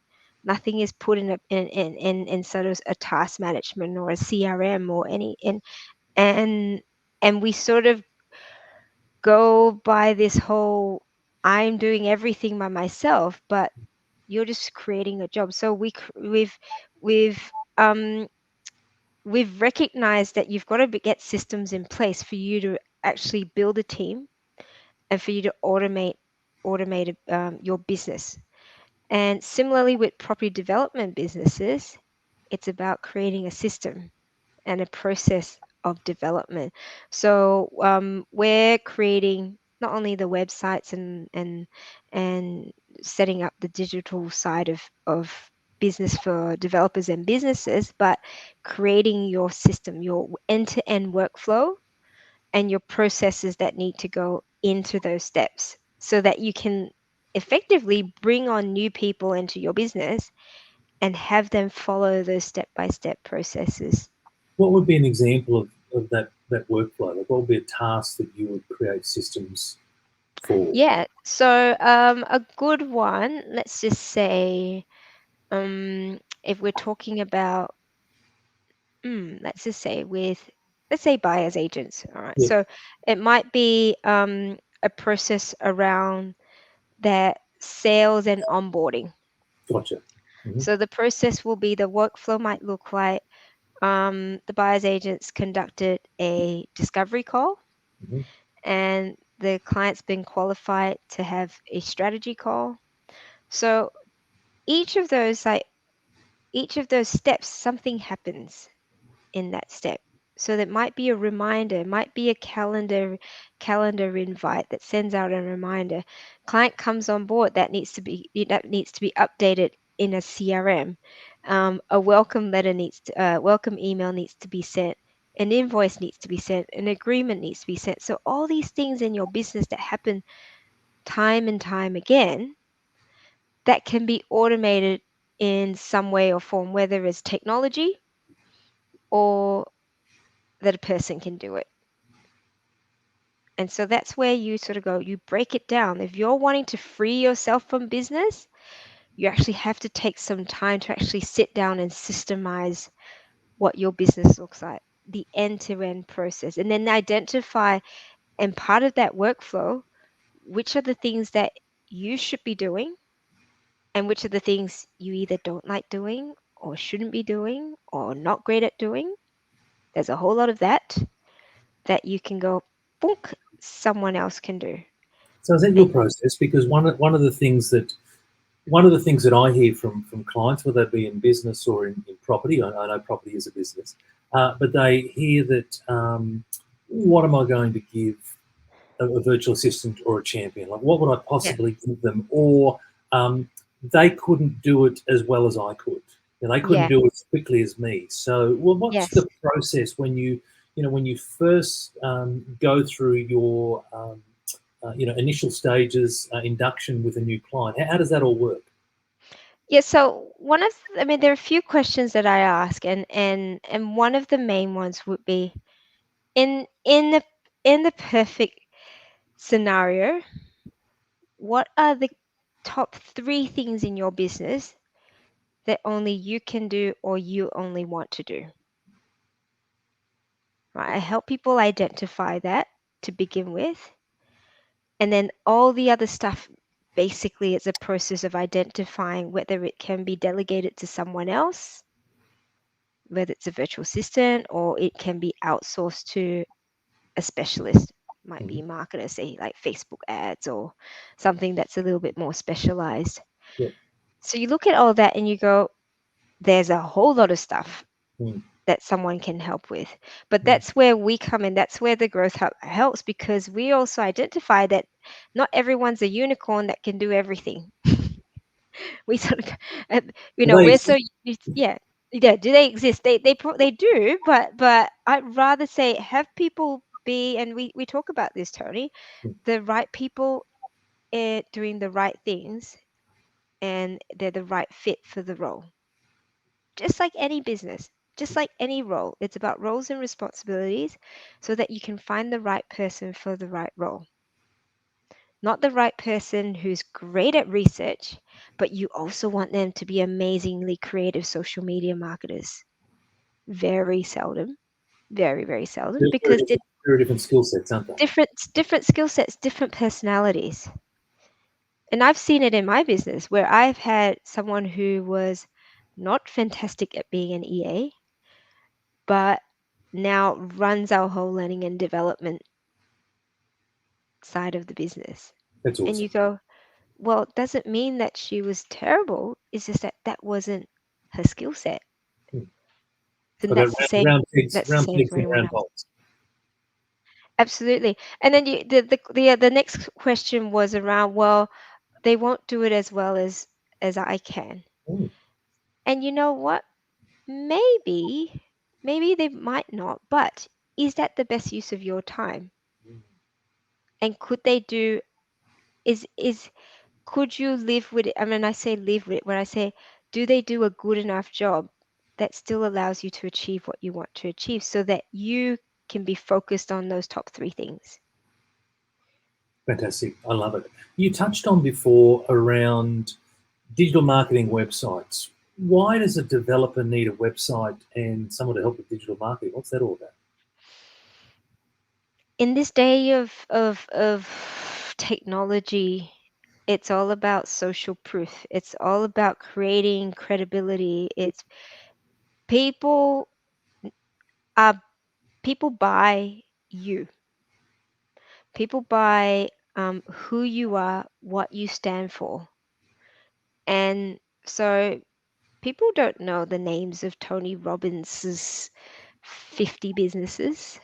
Nothing is put in sort of a task management or a CRM or any and and we sort of go by this whole I'm doing everything by myself, but you're just creating a job. So we've um we've recognized that you've got to get systems in place for you to actually build a team and for you to automate your business. And similarly with property development businesses, it's about creating a system and a process of development. So we're creating not only the websites and setting up the digital side of business for developers and businesses, but creating your system, your end-to-end workflow and your processes that need to go into those steps so that you can effectively bring on new people into your business and have them follow those step-by-step processes. What would be an example of that workflow? Like, what would be a task that you would create systems for? Yeah, so a good one, let's just say, if we're talking about, let's just say let's say buyers agents. All right, Yeah, so it might be a process around their sales and onboarding. gotcha. Hmm. So the process will be the workflow might look like the buyer's agents conducted a discovery call Hmm. and the client's been qualified to have a strategy call. So each of those like each of those steps, something happens in that step. So that might be a reminder, might be a calendar invite that sends out a reminder. Client comes on board, that needs to be updated in a CRM. A welcome letter welcome email needs to be sent. An invoice needs to be sent. An agreement needs to be sent. So all these things in your business that happen time and time again that can be automated in some way or form, whether it's technology or that a person can do it. And so that's where you sort of go, you break it down. If you're wanting to free yourself from business, you actually have to take some time to actually sit down and systemize what your business looks like, the end to end process, and then identify and part of that workflow, which are the things that you should be doing and which are the things you either don't like doing or shouldn't be doing or not great at doing. There's a whole lot of that you can go, book, someone else can do. So is that your And process? Because one of the things that I hear from clients, whether they be in business or in property, I know property is a business, but they hear that what am I going to give a virtual assistant or a champion? Like, what would I Yeah. possibly give them? Or they couldn't do it as well as I could. They couldn't Yeah. do it as quickly as me. So, well, what's Yes. the process when when you first go through your initial stages induction with a new client? How does that all work? Yeah, so I mean, there are a few questions that I ask, and one of the main ones would be in the perfect scenario, what are the top three things in your business that only you can do or you only want to do? Right? I help people identify that to begin with, and then all the other stuff. Basically, it's a process of identifying whether it can be delegated to someone else, whether it's a virtual assistant, or it can be outsourced to a specialist. Might Mhm. be marketer, say like Facebook ads or something that's a little bit more specialized. Yeah. So you look at all that and you go, there's a whole lot of stuff Mm. that someone can help with. But Mm. that's where we come in. That's where the growth hub helps, because we also identify that not everyone's a unicorn that can do everything. We sort of, uh, Do they we're so exist? yeah, yeah. Do they exist? They do, but I'd rather say have people be, and we talk about this, Tony, Mm. the right people doing the right things, and they're the right fit for the role. Just like any business, just like any role, it's about roles and responsibilities, so that you can find the right person for the right role. Not the right person who's great at research, but you also want them to be amazingly creative social media marketers. Very seldom, very, very seldom, They're very because they're different, very different skill sets, aren't they? different skill sets, different personalities. And I've seen it in my business where I've had someone who was not fantastic at being an EA, but now runs our whole learning and development side of the business. That's And you awesome. go, well, it doesn't mean that she was terrible. It's just that that wasn't her skill set. Mm. And But that's the round same pegs for and anyone round else. holes. Absolutely. And then the next question was around, well, they won't do it as well as I can. Mm. And you know what? Maybe they might not, but is that the best use of your time? And could they do is could you live with it? I mean, I say live with it when I say, do they do a good enough job that still allows you to achieve what you want to achieve, so that you can be focused on those top three things? Fantastic. I love it. You touched on before around digital marketing websites. Why does a developer need a website and someone to help with digital marketing? What's that all about? In this day of technology, it's all about social proof. It's all about creating credibility. It's people are people buy you. People buy who you are, what you stand for. And so people don't know the names of Tony Robbins's 50 businesses.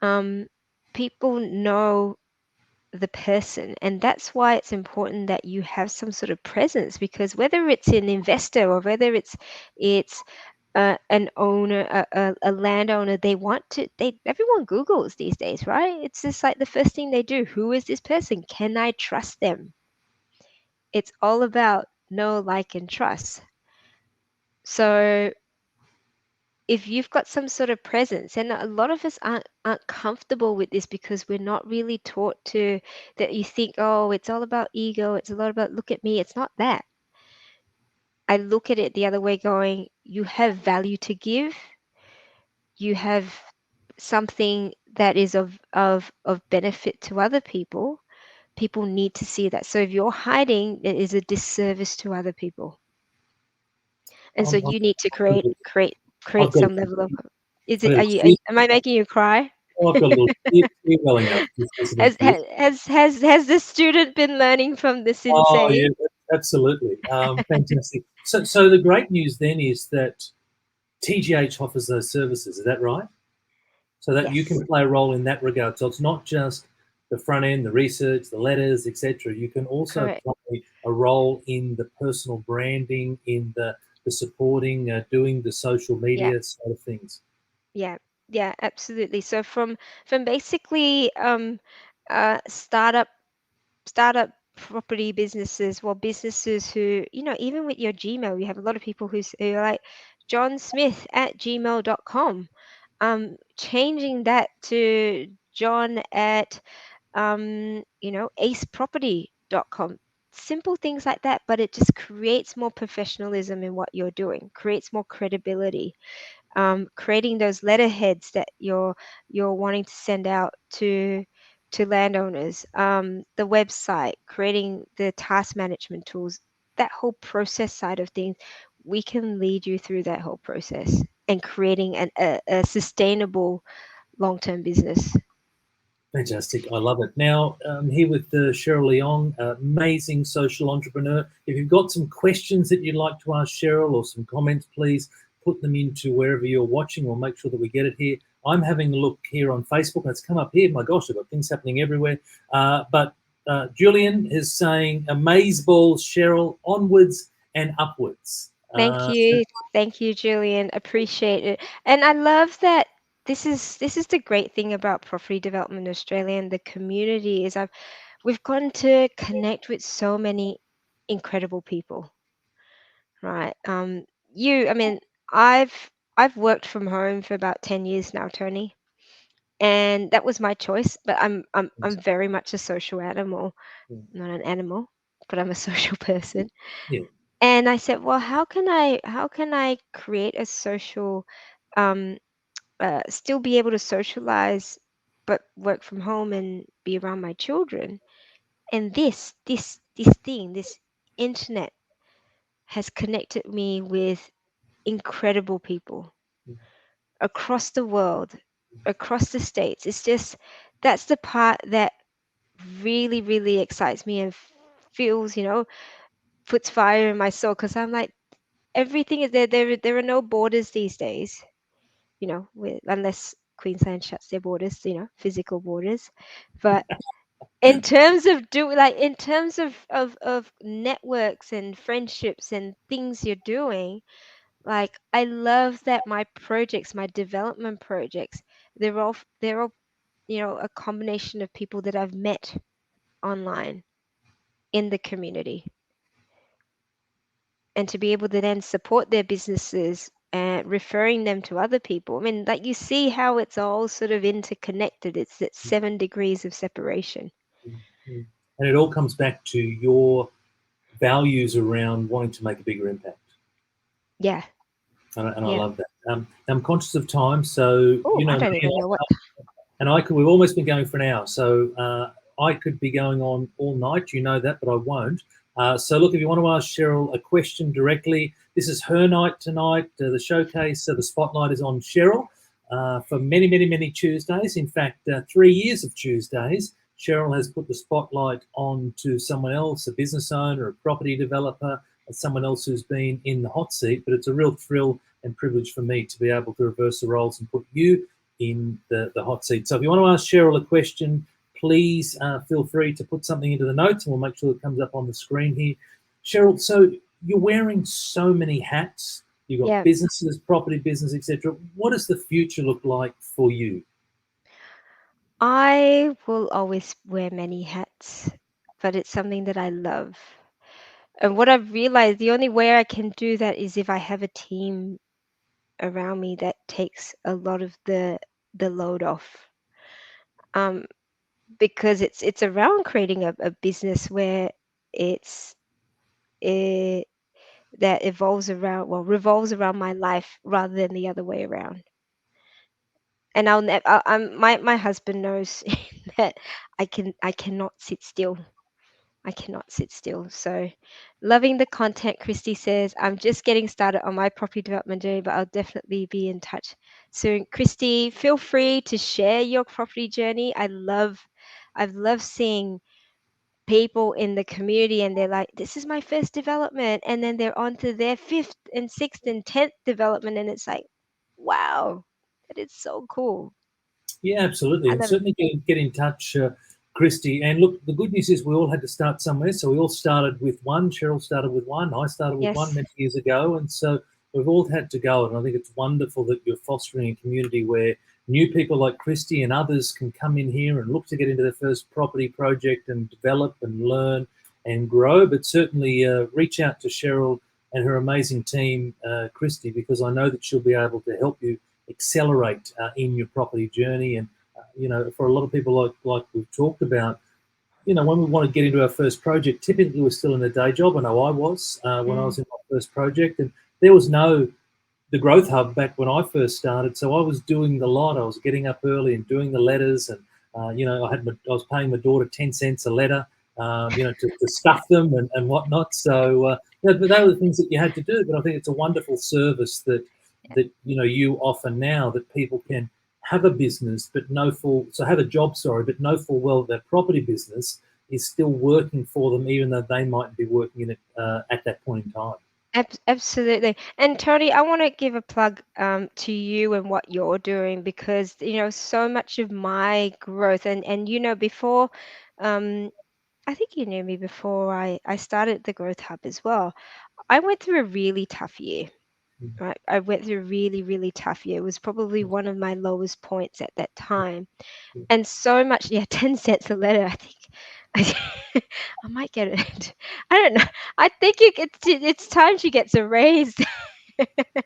Um, People know the person, and that's why it's important that you have some sort of presence, because whether it's an investor or whether it's an owner, a landowner, they want to. They everyone Googles these days, right? It's just like the first thing they do. Who is this person? Can I trust them? It's all about know, like, and trust. So if you've got some sort of presence, and a lot of us aren't comfortable with this because we're not really taught to, that you think, oh, it's all about ego, it's a lot about look at me. It's not that. I look at it the other way, going, you have value to give, you have something that is of benefit to other people. People need to see that. So if you're hiding, it is a disservice to other people. And so I'm, I'm, you need to I've got a I've create got a, some level of, is I've it, got a am I making you cry? I've got a little tear welling up just listening Has to you. has the student been learning from this Oh, insane? yeah, absolutely. Fantastic. So the great news then is that TGH offers those services. Is that right? so that you Yes, can play a role in that regard. So it's not just the front end, the research, the letters, etc. You can also correct. play a role in the personal branding, in the supporting, doing the social Yeah, media side of things. yeah, yeah, absolutely. So from basically startup property businesses, well, businesses who, even with your Gmail, you have a lot of people who are like johnsmith@gmail.com. Changing that to john at aceproperty.com. Simple things like that, but it just creates more professionalism in what you're doing, creates more credibility, creating those letterheads that you're wanting to send out to landowners, the website, creating the task management tools, that whole process side of things. We can lead you through that whole process and creating a sustainable long-term business. Fantastic. I love it. Now, here with Cheryl Leong, amazing social entrepreneur. If you've got some questions that you'd like to ask Cheryl or some comments, please put them into wherever you're watching. We'll make sure that we get it here. I'm having a look here on Facebook, and it's come up here. My gosh, I've got things happening everywhere. But Julian is saying, amaze balls, Cheryl, onwards and upwards. Thank you. Thank you, Julian. Appreciate it. And I love that this is the great thing about property development Australia and the community is we've gotten to connect with so many incredible people, right? I mean, I've I've worked from home for about 10 years now, Tony, and that was my choice, but I'm very much a social animal. Not an animal, but I'm a social person. Yeah. And I said, well, how can I create a social, um, still be able to socialize, but work from home and be around my children? And this internet has connected me with incredible people across the world, across the states. It's just that's the part that really, really excites me and feels, puts fire in my soul because I'm like, everything is there. There are no borders these days, unless Queensland shuts their borders, physical borders. But in terms of networks and friendships and things you're doing, like I love that my projects, my development projects, they're all a combination of people that I've met online in the community, and to be able to then support their businesses and referring them to other people. I mean, like you see how it's all sort of interconnected. It's that 7 degrees of separation. And it all comes back to your values around wanting to make a bigger impact. Yeah, And I yeah. love that. I'm conscious of time, so Oh, you I know don't me, even know what. and I could. We've almost been going for an hour, so I could be going on all night. You know that, but I won't. So look, if you want to ask Cheryl a question directly, this is her night tonight. The showcase, the spotlight is on Cheryl for many, many, many Tuesdays. In fact, 3 years of Tuesdays. Cheryl has put the spotlight on to someone else, a business owner, a property developer, someone else who's been in the hot seat. But it's a real thrill and privilege for me to be able to reverse the roles and put you in the hot seat. So if you want to ask Cheryl a question, please feel free to put something into the notes and we'll make sure it comes up on the screen here. Cheryl, so you're wearing so many hats. You've got Yeah, businesses, property business, etc. What does the future look like for you? I will always wear many hats, but it's something that I love. And what I've realized, the only way I can do that is if I have a team around me that takes a lot of the load off. Um, because it's around creating a business where it's it that evolves around, well, revolves around my life rather than the other way around. And my husband knows that I cannot sit still. I cannot sit still. So, loving the content, Christy says, I'm just getting started on my property development journey, but I'll definitely be in touch soon. Christy, feel free to share your property journey. I've loved seeing people in the community and they're like, this is my first development. And then they're on to their fifth and sixth and 10th development. And it's like, wow, that is so cool. Yeah, absolutely. I And love it. certainly get in touch, Christy. And look, the good news is we all had to start somewhere. So we all started with one. Cheryl started with one. I started with one Yes. many years ago. And so we've all had to go. And I think it's wonderful that you're fostering a community where new people like Christy and others can come in here and look to get into their first property project and develop and learn and grow. But certainly reach out to Cheryl and her amazing team, Christy, because I know that she'll be able to help you accelerate in your property journey. And for a lot of people, like we've talked about, when we want to get into our first project, typically we're still in a day job. I know I was when I Mm. was in my first project, and there was no the growth hub back when I first started. So I was doing the lot. I was getting up early and doing the letters, and I was paying my daughter 10 cents a letter, to stuff them and whatnot. So but they were the things that you had to do. But I think it's a wonderful service that you offer now, that people can have a business but have a job, sorry, but know full well their property business is still working for them, even though they might be working in it at that point in time. Absolutely. And Tony, I want to give a plug to you and what you're doing, because so much of my growth, and before, um I think you knew me before I started the Growth Hub as well. I went through a really tough year. Right? I went through a really, really tough year. It was probably one of my lowest points at that time. And so much, yeah, 10 cents a letter, I think. I, I might get it. I don't know. I think it's time she gets a raise.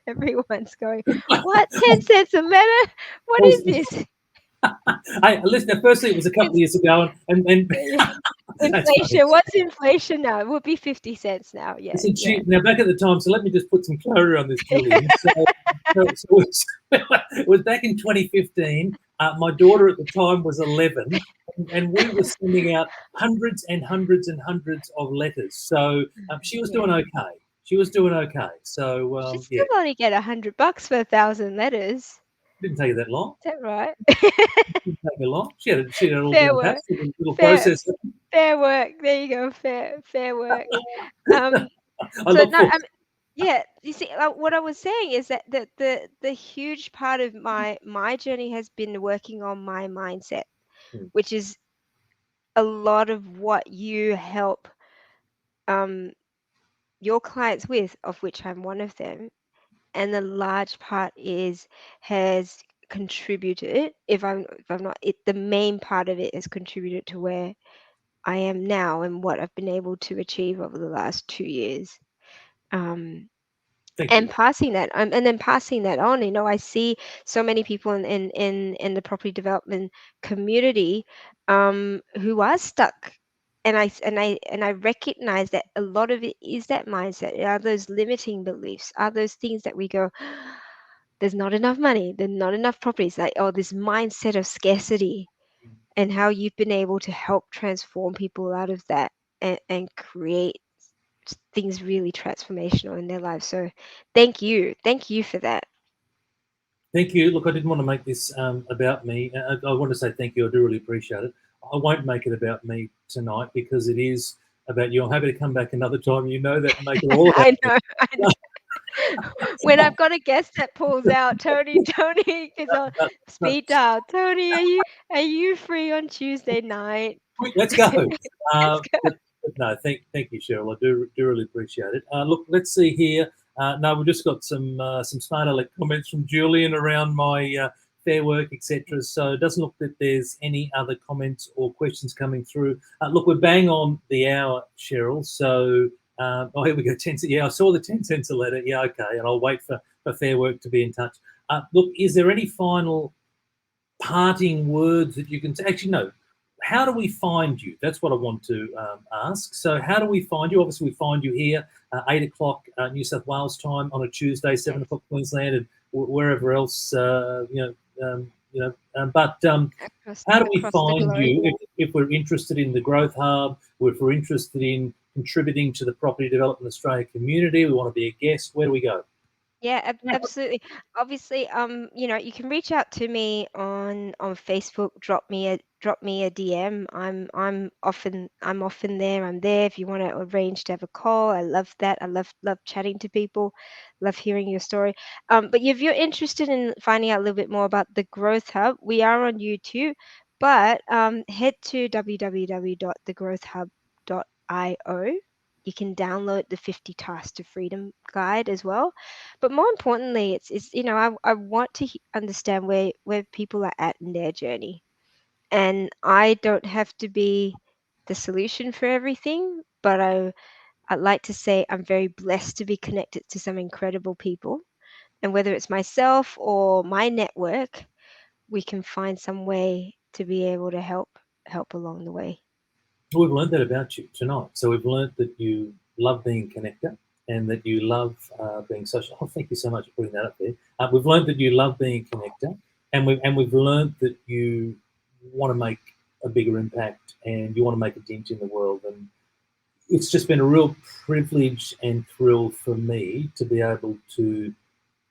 Everyone's going, what? 10 cents a letter? What Well, is this? hey, listen, firstly, it was a couple of It's years ago, and yeah, that's funny. inflation. What's inflation now? It would be 50 cents now. Yeah, Listen, yeah. now back at the time, so let me just put some clarity on this, Julian. So it was back in 2015. My daughter at the time was 11, and we were sending out hundreds and hundreds and hundreds of letters. So she was doing Yeah. okay. She was doing okay. So Should yeah, still only get $100 for 1,000 letters. didn't take you that long. Is that right? Didn't take her long. She had it all Fair down pat. work. She had a little Fair process. fair work. There you go. Fair work. Um, I so look no, forward. yeah, you see, what I was saying is that the huge part of my journey has been working on my mindset, Hmm. which is a lot of what you help um your clients with, of which I'm one of them. And the large part has contributed, if I'm not it, the main part of it has contributed to where I am now and what I've been able to achieve over the last 2 years. Um, Thank and you. passing that on, I see so many people in the property development community who are stuck. And I recognize that a lot of it is that mindset. Are those limiting beliefs? Are those things that we go, there's not enough money, there's not enough properties, like, oh, this mindset of scarcity, and how you've been able to help transform people out of that, and create things really transformational in their lives. So thank you for that. Thank you. Look, I didn't want to make this about me. I want to say thank you. I do really appreciate it. I won't make it about me tonight because it is about you. I'm happy to come back another time. You know that, and make it all about I know, I know. When I've got a guest that pulls out, Tony is on me. speed dial. Tony, are you free on Tuesday night? Quick, let's go. Let's go. But no, thank you, Cheryl. I do really appreciate it. Look, let's see here. No, we've just got some smart aleck comments from Julian around my fair work, etc. So it doesn't look that there's any other comments or questions coming through. Look, we're bang on the hour, Cheryl. So here we go. 10 cents. Yeah, I saw the 10 cents a letter. Yeah, okay, and I'll wait for fair work to be in touch. Look, is there any final parting words that you can say? Actually, no. How do we find you? That's what I want to ask. So, how do we find you? Obviously, we find you here, 8 o'clock New South Wales time on a Tuesday, Yes, 7 o'clock Queensland, and wherever else, But how do we across the find globe. you if we're interested in the Growth Hub, or if we're interested in contributing to the Property Development Australia community? We want to be a guest. Where do we go? Yeah, Yeah. absolutely. Obviously, you can reach out to me on Facebook. Drop me a DM. I'm often there. I'm there if you want to arrange to have a call. I love that. I love chatting to people. Love hearing your story. But if you're interested in finding out a little bit more about the Growth Hub, we are on YouTube. But head to www.thegrowthhub.io. You can download the 50 Tasks to Freedom guide as well. But more importantly, it's I want to understand where people are at in their journey, and I don't have to be the solution for everything, but I'd like to say I'm very blessed to be connected to some incredible people, and whether it's myself or my network, we can find some way to be able to help along the way. We've learned that about you tonight. So we've learned that you love being a connector and that you love being social. Oh, thank you so much for putting that up there. We've learned that you love being a connector, and we've learned that you want to make a bigger impact and you want to make a dent in the world. And it's just been a real privilege and thrill for me to be able to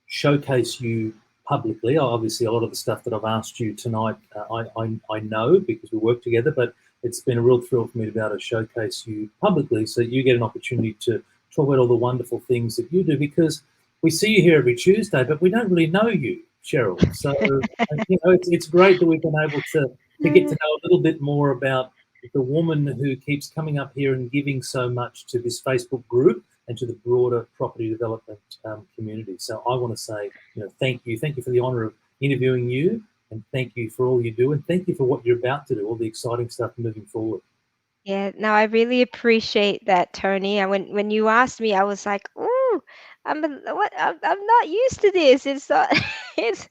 showcase you publicly. Obviously, a lot of the stuff that I've asked you tonight, I know because we work together, but it's been a real thrill for me to be able to showcase you publicly so that you get an opportunity to talk about all the wonderful things that you do because we see you here every Tuesday, but we don't really know you, Cheryl. So, it's great that we've been able to get to know a little bit more about the woman who keeps coming up here and giving so much to this Facebook group and to the broader property development community. So I want to say, thank you for the honour of interviewing you, and thank you for all you do, and thank you for what you're about to do, all the exciting stuff moving forward. Yeah, no, I really appreciate that, Tony. And when you asked me, I was like, "Ooh, I'm not used to this. It's not, it's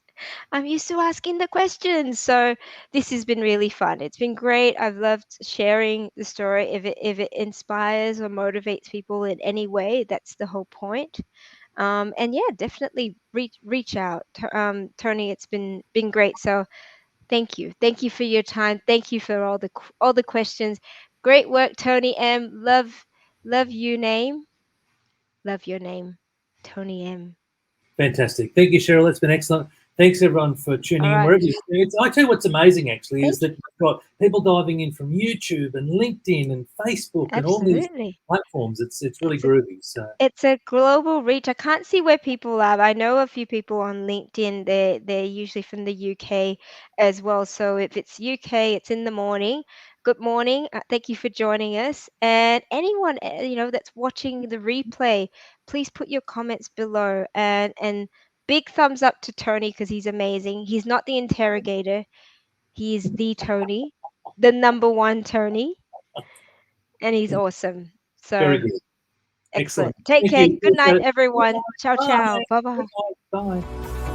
I'm used to asking the questions." So this has been really fun. It's been great. I've loved sharing the story. If it inspires or motivates people in any way, that's the whole point. And yeah, definitely reach out, Tony. It's been great. So thank you for your time. Thank you for all the questions. Great work, Tony M. Love love your name, Tony M. Fantastic. Thank you, Cheryl. That's been excellent. Thanks, everyone, for All tuning in right, wherever you. I tell you what's amazing, actually, is thank that we've got people diving in from YouTube and LinkedIn and Facebook and all these absolutely. platforms. It's really It's groovy. So It's a global reach. I can't see where people are. I know a few people on LinkedIn. They're usually from the UK as well. So if it's UK, it's in the morning. Good morning. Thank you for joining us. And anyone that's watching the replay, please put your comments below. And big thumbs up to Tony because he's amazing. He's not the interrogator. He's the Tony, the number one Tony, and he's awesome. very So. good. Excellent. Excellent. Take Thank care. you. Good night, Bye. everyone. Ciao, Bye. ciao. Bye Good bye. night. Bye.